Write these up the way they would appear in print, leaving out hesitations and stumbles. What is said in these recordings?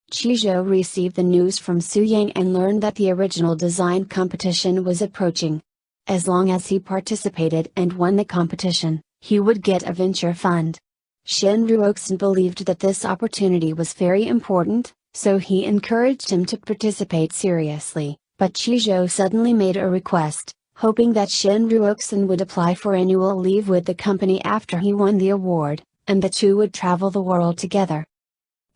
Qizhou received the news from Su Yang and learned that the original design competition was approaching. As long as he participated and won the competition, he would get a venture fund. Shen Ruoxin believed that this opportunity was very important, so he encouraged him to participate seriously, but Qizhou suddenly made a request, hoping that Shen Ruoxin would apply for annual leave with the company after he won the award, and the two would travel the world together.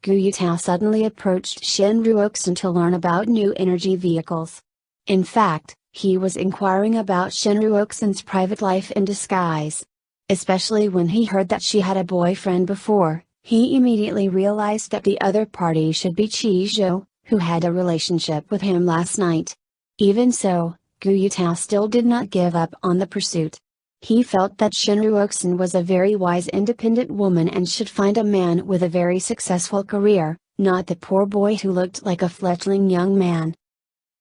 Gu Yutao suddenly approached Shen Ruoxin to learn about new energy vehicles. In fact, he was inquiring about Shen Ruoxin's private life in disguise. Especially when he heard that she had a boyfriend before, he immediately realized that the other party should be Qizhou, who had a relationship with him last night. Even so, Gu Yutao still did not give up on the pursuit. He felt that Shen Ruoxin was a very wise independent woman and should find a man with a very successful career, not the poor boy who looked like a fledgling young man.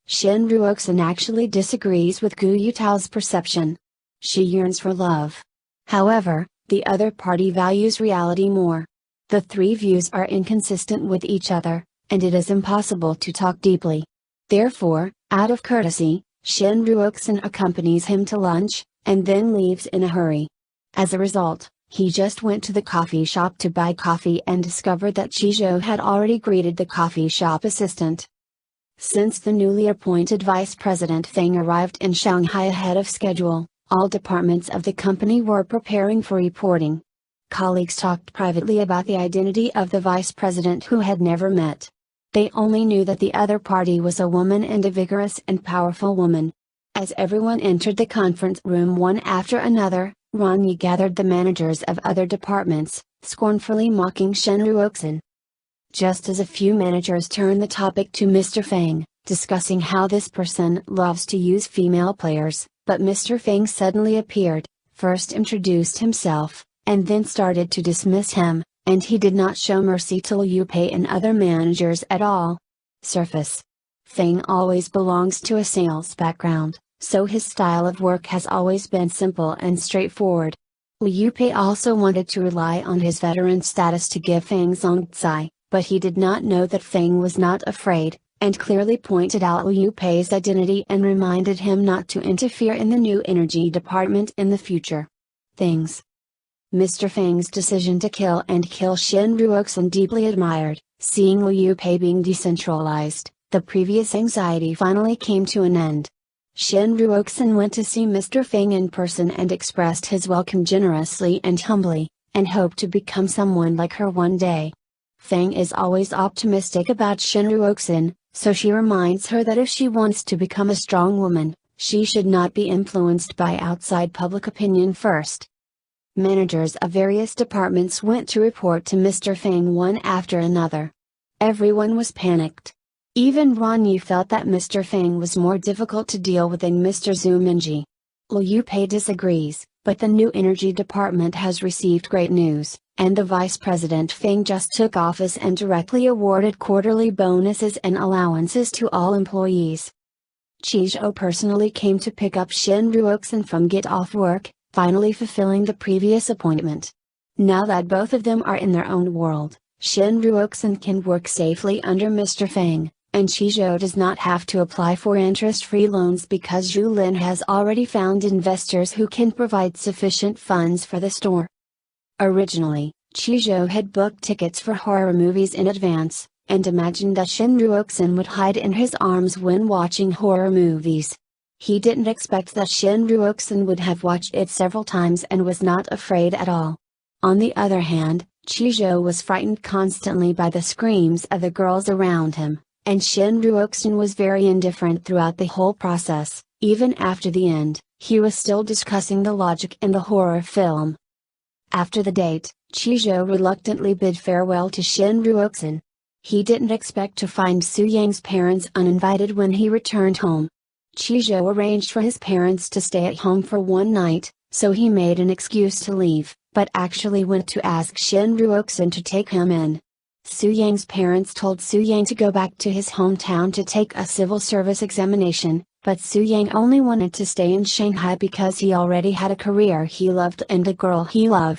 Shen Ruoxin actually disagrees with Gu Yutao's perception. She yearns for love. However, the other party values reality more. The three views are inconsistent with each other, and it is impossible to talk deeply. Therefore, out of courtesy, Shen Ruoxin accompanies him to lunch, and then leaves in a hurry. As a result, he just went to the coffee shop to buy coffee and discovered that Qizhou had already greeted the coffee shop assistant. Since the newly appointed vice president Feng arrived in Shanghai ahead of schedule, all departments of the company were preparing for reporting. Colleagues talked privately about the identity of the vice president who had never met. They only knew that the other party was a woman and a vigorous and powerful woman. As everyone entered the conference room one after another, Ran Yi gathered the managers of other departments, scornfully mocking Shen Ruoxin. Just as a few managers turned the topic to Mr. Feng, discussing how this person loves to use female players, but Mr. Feng suddenly appeared, first introduced himself, and then started to dismiss him, and he did not show mercy to Liu Pei and other managers at all. Surface. Feng always belongs to a sales background, so his style of work has always been simple and straightforward. Liu Pei also wanted to rely on his veteran status to give Feng zongzai, but he did not know that Feng was not afraid, and clearly pointed out Liu Pei's identity and reminded him not to interfere in the new energy department in the future. Things. Mr. Feng's decision to kill Shen Ruoxin deeply admired. Seeing Liu Pei being decentralized, the previous anxiety finally came to an end. Shen Ruoxin went to see Mr. Feng in person and expressed his welcome generously and humbly, and hoped to become someone like her one day. Feng is always optimistic about Shen Ruoxin, so she reminds her that if she wants to become a strong woman, she should not be influenced by outside public opinion first. Managers of various departments went to report to Mr. Feng one after another. Everyone was panicked. Even Ran Yi felt that Mr. Feng was more difficult to deal with than Mr. Zhu Minji. Liu Pei disagrees, but the new energy department has received great news, and the vice president Feng just took office and directly awarded quarterly bonuses and allowances to all employees. Qizhou personally came to pick up Shen Ruoxin from get off work, finally fulfilling the previous appointment. Now that both of them are in their own world, Shen Ruoxin can work safely under Mr. Feng, and Qizhou does not have to apply for interest-free loans because Zhu Lin has already found investors who can provide sufficient funds for the store. Originally, Qizhou had booked tickets for horror movies in advance, and imagined that Shen Ruoxin would hide in his arms when watching horror movies. He didn't expect that Shen Ruoxin would have watched it several times and was not afraid at all. On the other hand, Qizhou was frightened constantly by the screams of the girls around him, and Shen Ruoxin was very indifferent throughout the whole process. Even after the end, he was still discussing the logic in the horror film. After the date, Qizhou reluctantly bid farewell to Shen Ruoxin. He didn't expect to find Su Yang's parents uninvited when he returned home. Qizhou arranged for his parents to stay at home for one night, so he made an excuse to leave, but actually went to ask Shen Ruoxin to take him in. Su Yang's parents told Su Yang to go back to his hometown to take a civil service examination, but Su Yang only wanted to stay in Shanghai because he already had a career he loved and a girl he loved.